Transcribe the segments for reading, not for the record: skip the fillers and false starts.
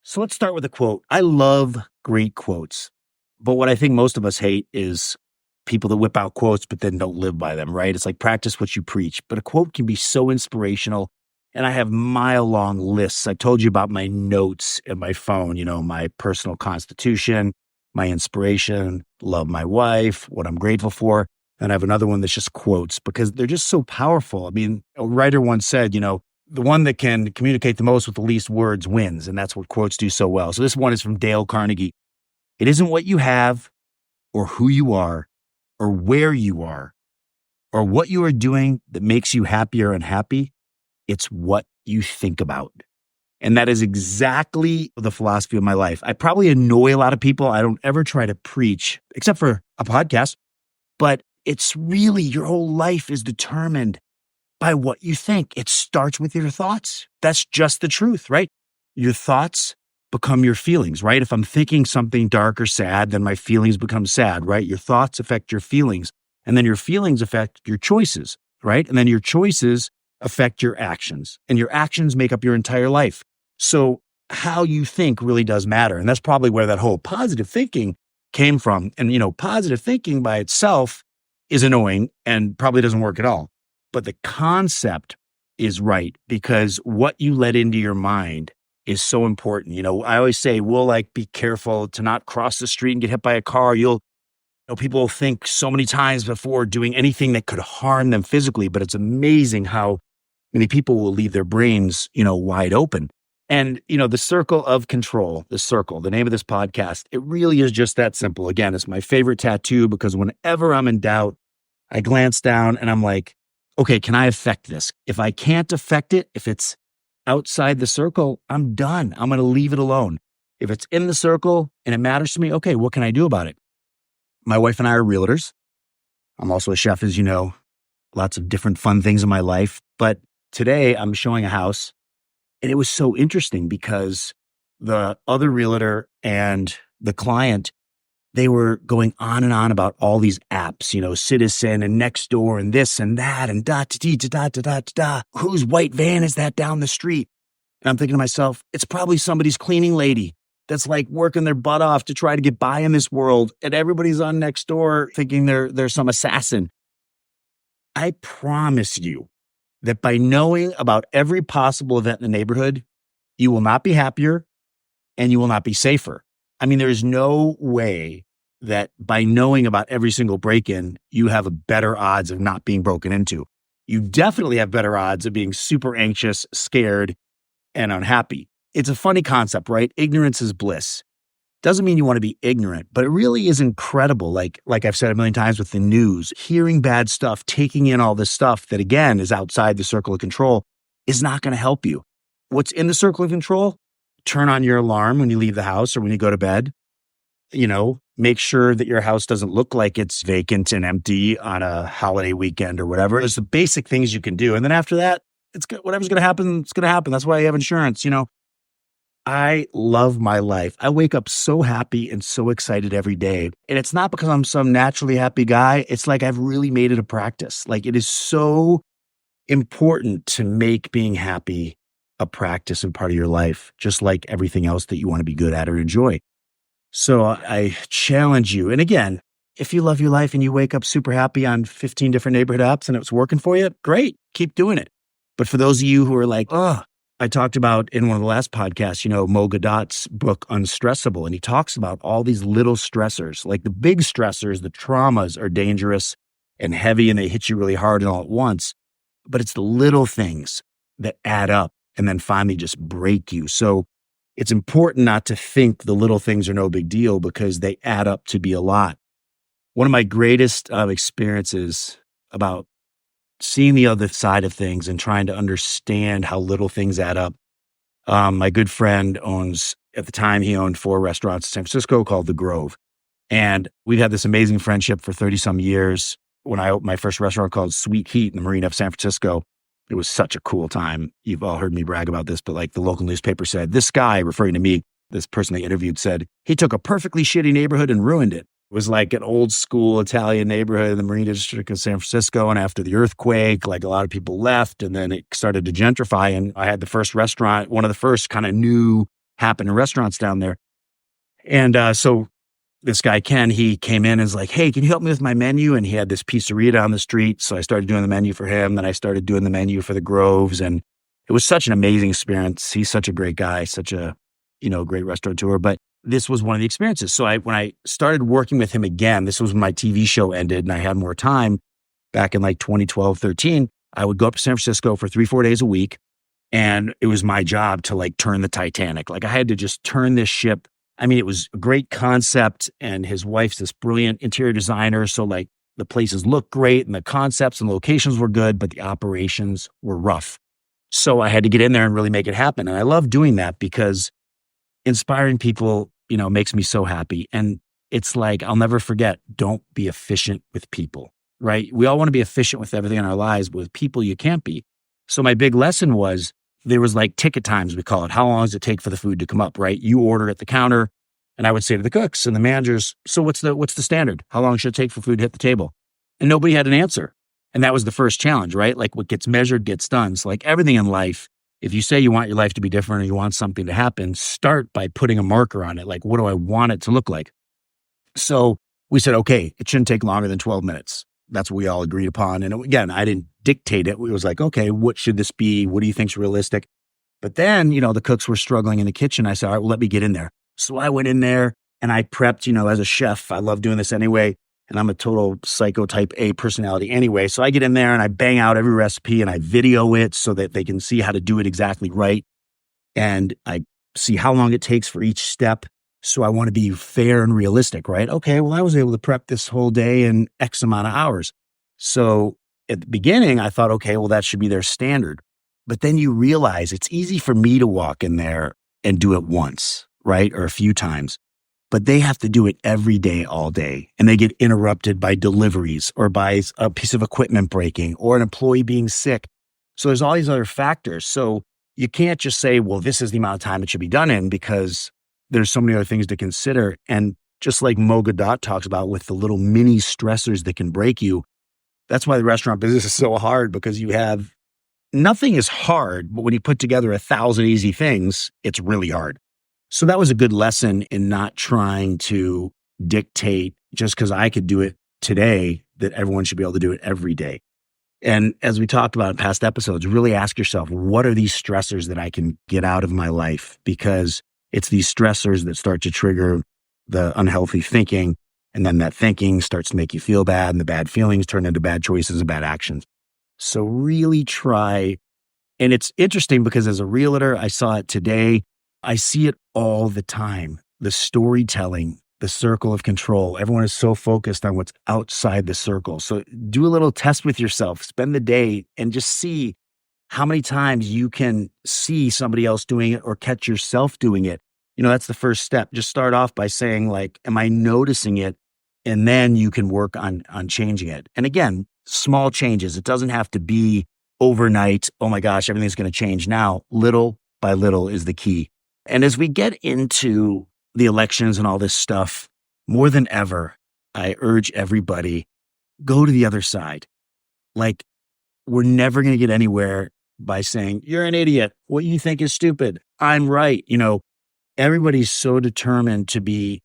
So let's start with a quote. I love great quotes, but what I think most of us hate is people that whip out quotes, but then don't live by them, right? It's like practice what you preach, but a quote can be so inspirational. And I have mile long lists. I told you about my notes in my phone, my personal constitution, my inspiration, love my wife, what I'm grateful for. And I have another one that's just quotes because they're just so powerful. I mean, a writer once said, the one that can communicate the most with the least words wins. And that's what quotes do so well. So this one is from Dale Carnegie. It isn't what you have or who you are or where you are or what you are doing that makes you happy or unhappy. It's what you think about. And that is exactly the philosophy of my life. I probably annoy a lot of people. I don't ever try to preach, except for a podcast, but it's really your whole life is determined by what you think. It starts with your thoughts. That's just the truth, right? Your thoughts become your feelings, right? If I'm thinking something dark or sad, then my feelings become sad, right? Your thoughts affect your feelings, and then your feelings affect your choices, right? And then your choices affect your actions, and your actions make up your entire life. So how you think really does matter. And that's probably where that whole positive thinking came from. And, positive thinking by itself is annoying and probably doesn't work at all. But the concept is right because what you let into your mind is so important. I always say, be careful to not cross the street and get hit by a car. People think so many times before doing anything that could harm them physically, but it's amazing how many people will leave their brains, wide open. And, the circle of control, the name of this podcast, it really is just that simple. Again, it's my favorite tattoo because whenever I'm in doubt, I glance down and I'm like, okay, can I affect this? If I can't affect it, if it's outside the circle, I'm done. I'm going to leave it alone. If it's in the circle and it matters to me, okay, what can I do about it? My wife and I are realtors. I'm also a chef, as you know, lots of different fun things in my life. But today I'm showing a house and it was so interesting because the other realtor and the client, they were going on and on about all these apps, Citizen and Nextdoor and this and that and da. Whose white van is that down the street? And I'm thinking to myself, it's probably somebody's cleaning lady that's like working their butt off to try to get by in this world. And everybody's on Nextdoor thinking they're some assassin. I promise you that by knowing about every possible event in the neighborhood, you will not be happier and you will not be safer. I mean, there's no way that by knowing about every single break-in, you have a better odds of not being broken into. You definitely have better odds of being super anxious, scared, and unhappy. It's a funny concept, right? Ignorance is bliss. Doesn't mean you want to be ignorant, but it really is incredible. Like I've said a million times with the news, hearing bad stuff, taking in all this stuff that again is outside the circle of control is not going to help you. What's in the circle of control? Turn on your alarm when you leave the house or when you go to bed. Make sure that your house doesn't look like it's vacant and empty on a holiday weekend or whatever. There's the basic things you can do. And then after that, whatever's going to happen, it's going to happen. That's why I have insurance. I love my life. I wake up so happy and so excited every day. And it's not because I'm some naturally happy guy. It's like I've really made it a practice. Like it is so important to make being happy a practice and part of your life, just like everything else that you want to be good at or enjoy. So I challenge you. And again, if you love your life and you wake up super happy on 15 different neighborhood apps and it's working for you, great, keep doing it. But for those of you who are like, I talked about in one of the last podcasts, Mo Gadot's book, Unstressable, and he talks about all these little stressors, like the big stressors, the traumas are dangerous and heavy and they hit you really hard and all at once. But it's the little things that add up and then finally just break you. So it's important not to think the little things are no big deal because they add up to be a lot. One of my greatest experiences about seeing the other side of things and trying to understand how little things add up. My good friend at the time, he owned 4 restaurants in San Francisco called The Grove. And we've had this amazing friendship for 30 some years. When I opened my first restaurant called Sweet Heat in the Marina of San Francisco, it was such a cool time. You've all heard me brag about this, but like the local newspaper said, this guy, referring to me, this person they interviewed said, he took a perfectly shitty neighborhood and ruined it. It was like an old school Italian neighborhood in the Marina District of San Francisco. And after the earthquake, like a lot of people left and then it started to gentrify. And I had the first restaurant, one of the first kind of new happen in restaurants down there. And so this guy, Ken, he came in and was like, hey, can you help me with my menu? And he had this pizzeria down the street. So I started doing the menu for him. Then I started doing the menu for the Groves. And it was such an amazing experience. He's such a great guy, such a, great restaurateur. But this was one of the experiences. So when I started working with him again, this was when my TV show ended and I had more time back in like 2012, 13. I would go up to San Francisco for 3-4 days a week. And it was my job to like turn the Titanic. Like I had to just turn this ship. I mean, it was a great concept and his wife's this brilliant interior designer. So like the places looked great and the concepts and locations were good, but the operations were rough. So I had to get in there and really make it happen. And I love doing that because inspiring people, makes me so happy. And it's like, I'll never forget, don't be efficient with people, right? We all want to be efficient with everything in our lives, but with people, you can't be. So my big lesson was there was like ticket times, we call it. How long does it take for the food to come up, right? You order at the counter and I would say to the cooks and the managers, so what's the standard? How long should it take for food to hit the table? And nobody had an answer. And that was the first challenge, right? Like what gets measured gets done. So like everything in life, if you say you want your life to be different or you want something to happen, start by putting a marker on it. Like, what do I want it to look like? So we said, okay, it shouldn't take longer than 12 minutes. That's what we all agreed upon. And again, I didn't dictate it. It was like, okay, what should this be? What do you think's realistic? But then, the cooks were struggling in the kitchen. I said, all right, well, let me get in there. So I went in there and I prepped, as a chef, I love doing this anyway. And I'm a total psycho type A personality anyway. So I get in there and I bang out every recipe and I video it so that they can see how to do it exactly right. And I see how long it takes for each step. So I want to be fair and realistic, right? Okay, well, I was able to prep this whole day in X amount of hours. So at the beginning, I thought, okay, well, that should be their standard. But then you realize it's easy for me to walk in there and do it once, right? Or a few times. But they have to do it every day, all day. And they get interrupted by deliveries or by a piece of equipment breaking or an employee being sick. So there's all these other factors. So you can't just say, well, this is the amount of time it should be done in because there's so many other things to consider. And just like Mo Gadot talks about with the little mini stressors that can break you, that's why the restaurant business is so hard because nothing is hard, but when you put together 1,000 easy things, it's really hard. So that was a good lesson in not trying to dictate just because I could do it today that everyone should be able to do it every day. And as we talked about in past episodes, really ask yourself, what are these stressors that I can get out of my life? Because it's these stressors that start to trigger the unhealthy thinking. And then that thinking starts to make you feel bad and the bad feelings turn into bad choices and bad actions. So really try. And it's interesting because as a realtor, I saw it today. I see it all the time. The storytelling, the circle of control. Everyone is so focused on what's outside the circle. So do a little test with yourself. Spend the day and just see how many times you can see somebody else doing it or catch yourself doing it. That's the first step. Just start off by saying like, am I noticing it? And then you can work on changing it. And again, small changes. It doesn't have to be overnight. Oh my gosh, everything's going to change now. Little by little is the key. And as we get into the elections and all this stuff, more than ever, I urge everybody, go to the other side. Like, we're never going to get anywhere by saying, you're an idiot. What you think is stupid. I'm right. Everybody's so determined to be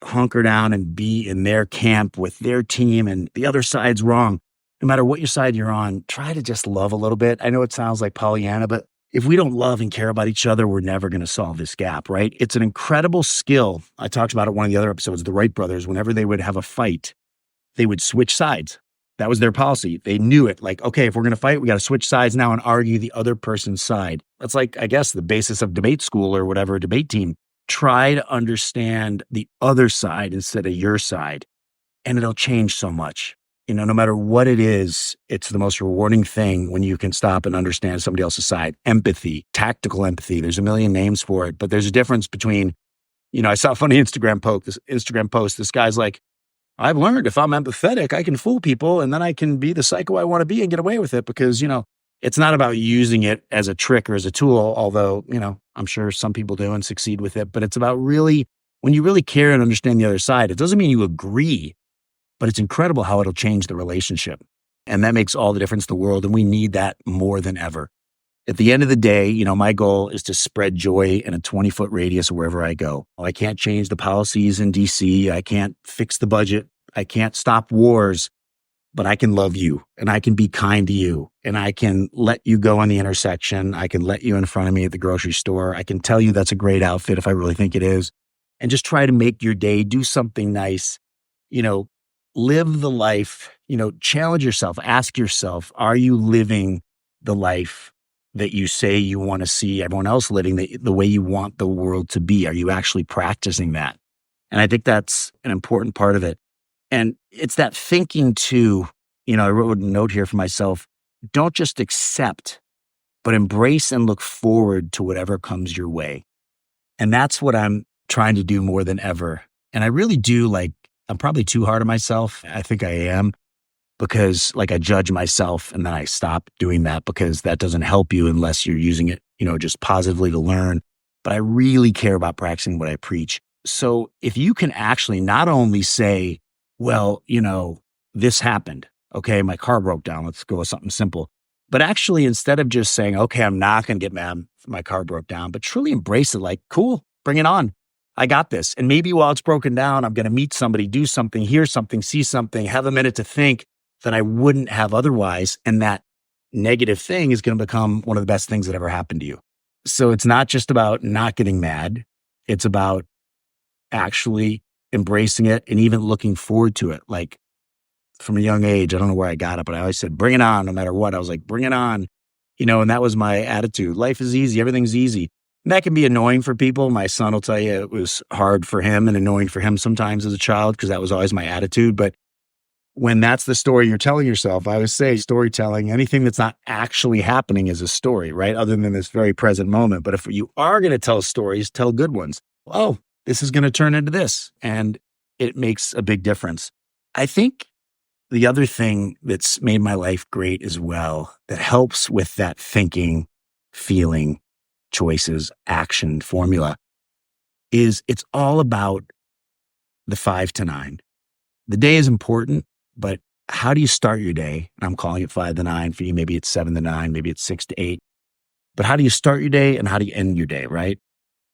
hunker down and be in their camp with their team and the other side's wrong. No matter what your side you're on, try to just love a little bit. I know it sounds like Pollyanna, but if we don't love and care about each other, we're never going to solve this gap, right? It's an incredible skill. I talked about it in one of the other episodes, the Wright brothers, whenever they would have a fight, they would switch sides. That was their policy. They knew it. Like, okay, if we're going to fight, we got to switch sides now and argue the other person's side. That's like, I guess, the basis of debate school or whatever, a debate team. Try to understand the other side instead of your side, and it'll change so much. No matter what it is, it's the most rewarding thing when you can stop and understand somebody else's side. Empathy, tactical empathy. There's a million names for it, but there's a difference between, I saw a funny Instagram post. This guy's like, I've learned if I'm empathetic, I can fool people and then I can be the psycho I want to be and get away with it because, it's not about using it as a trick or as a tool, although, I'm sure some people do and succeed with it, but it's about really, when you really care and understand the other side, it doesn't mean you agree, but it's incredible how it'll change the relationship. And that makes all the difference in the world. And we need that more than ever. At the end of the day, my goal is to spread joy in a 20-foot radius wherever I go. I can't change the policies in DC. I can't fix the budget. I can't stop wars, but I can love you and I can be kind to you and I can let you go on the intersection. I can let you in front of me at the grocery store. I can tell you that's a great outfit if I really think it is, and just try to make your day, do something nice, you know, live the life, challenge yourself, ask yourself, are you living the life that you say you want to see everyone else living the way you want the world to be? Are you actually practicing that? And I think that's an important part of it. And it's that thinking too, I wrote a note here for myself. Don't just accept, but embrace and look forward to whatever comes your way. And that's what I'm trying to do more than ever. And I really do I'm probably too hard on myself. I think I am, because I judge myself and then I stop doing that because that doesn't help you unless you're using it, just positively to learn. But I really care about practicing what I preach. So if you can actually not only say, well, this happened. Okay, my car broke down. Let's go with something simple. But actually, instead of just saying, okay, I'm not going to get mad if my car broke down, but truly embrace it, cool, bring it on. I got this. And maybe while it's broken down, I'm going to meet somebody, do something, hear something, see something, have a minute to think that I wouldn't have otherwise. And that negative thing is going to become one of the best things that ever happened to you. So it's not just about not getting mad. It's about actually embracing it and even looking forward to it. From a young age, I don't know where I got it, but I always said, bring it on no matter what. I was like, bring it on. And that was my attitude. Life is easy. Everything's easy. And that can be annoying for people. My son will tell you it was hard for him and annoying for him sometimes as a child because that was always my attitude. But when that's the story you're telling yourself, I always say storytelling, anything that's not actually happening is a story, right? Other than this very present moment. But if you are going to tell stories, tell good ones. Oh, this is going to turn into this. And it makes a big difference. I think the other thing that's made my life great as well, that helps with that thinking, feeling, choices, action formula, is it's all about the 5 to 9. The day is important, but how do you start your day? And I'm calling it 5 to 9 for you. Maybe it's 7 to 9, maybe it's 6 to 8. But how do you start your day and how do you end your day, right?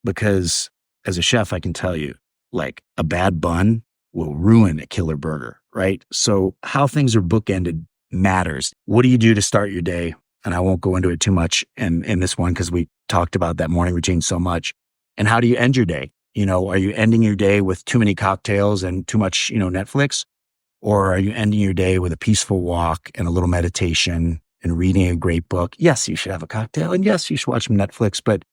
Because as a chef, I can tell you, a bad bun will ruin a killer burger, right? So how things are bookended matters. What do you do to start your day? And I won't go into it too much in this one because we talked about that morning routine so much. And how do you end your day? Are you ending your day with too many cocktails and too much, Netflix? Or are you ending your day with a peaceful walk and a little meditation and reading a great book? Yes, you should have a cocktail and yes, you should watch some Netflix, but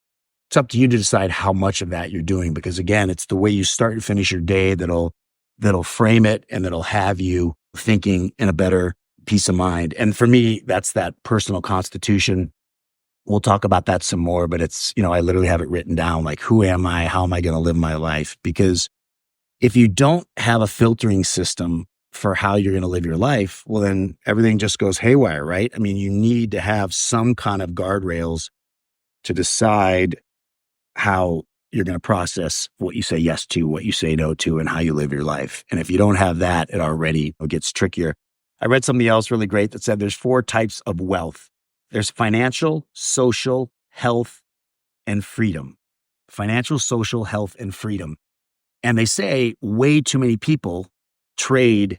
it's up to you to decide how much of that you're doing. Because again, it's the way you start and finish your day that'll frame it and that'll have you thinking in a better peace of mind. And for me, that's that personal constitution. We'll talk about that some more, but it's, I literally have it written down, who am I? How am I going to live my life? Because if you don't have a filtering system for how you're going to live your life, well, then everything just goes haywire, right? I mean, you need to have some kind of guardrails to decide how you're going to process what you say yes to, what you say no to, and how you live your life. And if you don't have that, it already gets trickier. I read something else really great that said there's 4 types of wealth. There's financial, social, health, and freedom. Financial, social, health, and freedom. And they say way too many people trade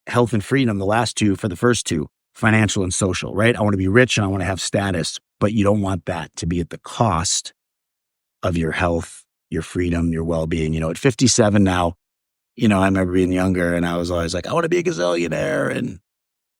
health and freedom, the last 2, for the first 2, financial and social, right? I want to be rich and I want to have status, but you don't want that to be at the cost of your health, your freedom, your well-being. At 57 now, I remember being younger and I was always like, I want to be a gazillionaire.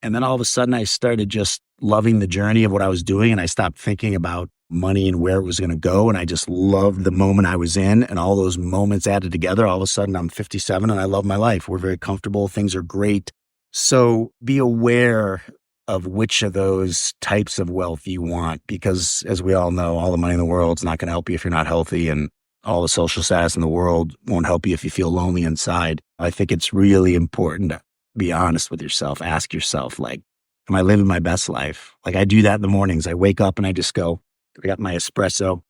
And then all of a sudden I started just loving the journey of what I was doing. And I stopped thinking about money and where it was going to go. And I just loved the moment I was in, and all those moments added together. All of a sudden I'm 57 and I love my life. We're very comfortable. Things are great. So be aware of which of those types of wealth you want, because as we all know, all the money in the world is not going to help you if you're not healthy, and all the social status in the world won't help you if you feel lonely inside. I think it's really important to be honest with yourself. Ask yourself, am I living my best life? I do that in the mornings. I wake up and I just go, I got my espresso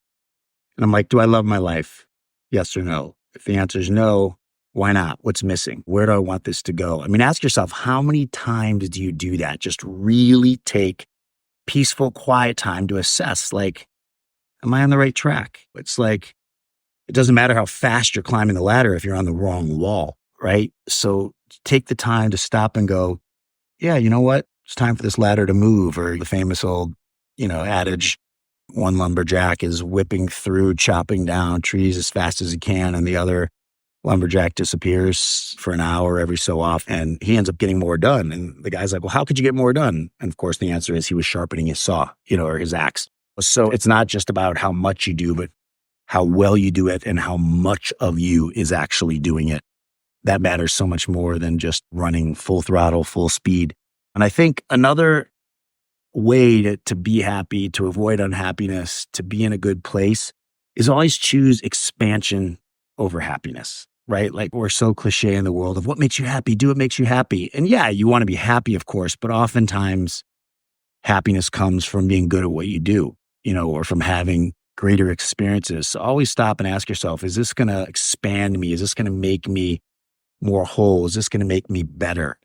and I'm like, do I love my life? Yes or no? If the answer is no, why not? What's missing? Where do I want this to go? I mean, ask yourself, how many times do you do that? Just really take peaceful, quiet time to assess, like, am I on the right track? It's like, it doesn't matter how fast you're climbing the ladder if you're on the wrong wall, right? So take the time to stop and go, yeah, you know what? It's time for this ladder to move. Or the famous old, adage, one lumberjack is whipping through, chopping down trees as fast as he can, and the other lumberjack disappears for an hour every so often, and he ends up getting more done. And the guy's like, well, how could you get more done? And of course, the answer is he was sharpening his saw, or his axe. So it's not just about how much you do, but how well you do it and how much of you is actually doing it. That matters so much more than just running full throttle, full speed. And I think another way to be happy, to avoid unhappiness, to be in a good place is always choose expansion over happiness, right? Like, we're so cliche in the world of what makes you happy, do what makes you happy. And yeah, you want to be happy, of course, but oftentimes happiness comes from being good at what you do, or from having greater experiences. So always stop and ask yourself, is this going to expand me? Is this going to make me more whole? Is this going to make me better?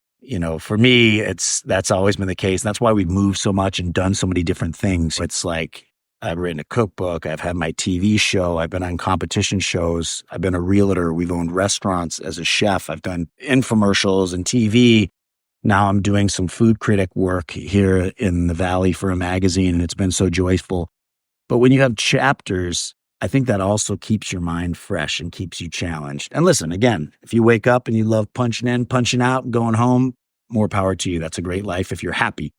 For me, that's always been the case. And that's why we've moved so much and done so many different things. It's like, I've written a cookbook. I've had my TV show. I've been on competition shows. I've been a realtor. We've owned restaurants as a chef. I've done infomercials and TV. Now I'm doing some food critic work here in the Valley for a magazine, and it's been so joyful. But when you have chapters, I think that also keeps your mind fresh and keeps you challenged. And listen, again, if you wake up and you love punching in, punching out, and going home, more power to you. That's a great life if you're happy.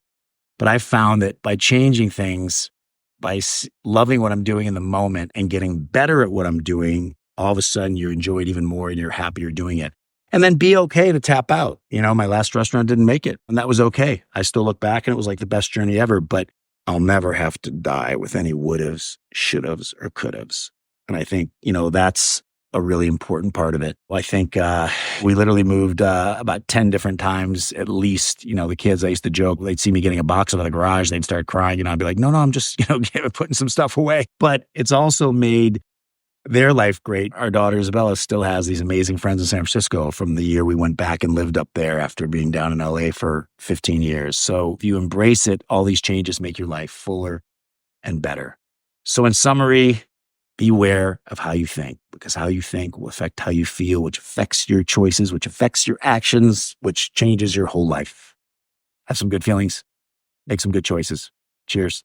But I've found that by changing things, by loving what I'm doing in the moment and getting better at what I'm doing, all of a sudden you enjoy it even more and you're happier doing it. And then be okay to tap out. My last restaurant didn't make it, and that was okay. I still look back and it was like the best journey ever, but I'll never have to die with any would-haves, should-haves, or could-haves. And I think, that's a really important part of it. I think we literally moved about 10 different times at least. The kids, I used to joke, they'd see me getting a box out of the garage, they'd start crying, I'd be like, no, I'm just, putting some stuff away. But it's also made their life great. Our daughter Isabella still has these amazing friends in San Francisco from the year we went back and lived up there after being down in LA for 15 years. So if you embrace it, all these changes make your life fuller and better. So in summary, beware of how you think, because how you think will affect how you feel, which affects your choices, which affects your actions, which changes your whole life. Have some good feelings, make some good choices. Cheers.